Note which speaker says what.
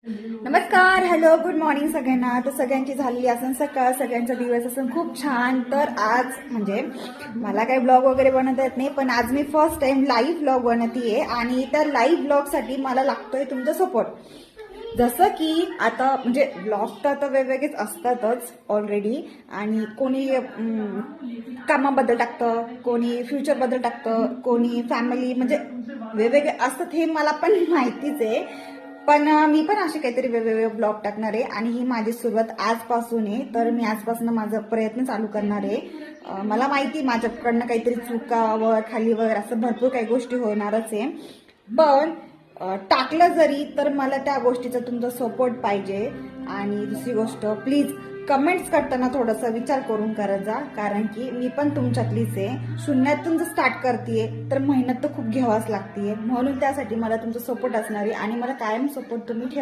Speaker 1: नमस्कार, hello, good morning सगळ्यांना. तर सगळ्यांची झालेली असेल सकाळ, सगळ्यांचा दिवस असेल खूप छान. तर आज म्हणजे मला काही ब्लॉग वगैरे बनवता येत नाही, पण आज मी फर्स्ट टाइम लाईव्ह ब्लॉग बनवतीये आणि त्या लाईव्ह ब्लॉगसाठी मला लागतोय तुमचा सपोर्ट. जसं की आता म्हणजे ब्लॉग तर आता वेगवेगळेच असतातच ऑलरेडी, आणि कोणी कामाबद्दल टाकतं, कोणी फ्युचरबद्दल टाकतं, कोणी फॅमिली, म्हणजे वेगवेगळे असतात हे मला पण माहितीच आहे. पण मी पण असे काहीतरी वेगवेगळे ब्लॉग टाकणार आहे आणि ही माझी सुरुवात आजपासून आहे. तर मी आजपासून माझा प्रयत्न चालू करणार आहे. मला माहिती माझ्याकडनं काहीतरी चुकावर खालीवर असं भरपूर काही गोष्टी होणारच आहे, पण टाकलं जरी तर मला त्या गोष्टीचा तुमचा सपोर्ट पाहिजे. आणि दुसरी गोष्ट, प्लीज कमेंट्स करताना थोडासा विचार करून करत जा, कारण की मी पण तुमच्यातलीच आहे. शून्यातून जर स्टार्ट करतेय तर मेहनत तर खूप घ्यावाच लागते, म्हणून त्यासाठी मला तुमचा सपोर्ट असणार आहे आणि मला कायम सपोर्ट तुम्ही ठेवा.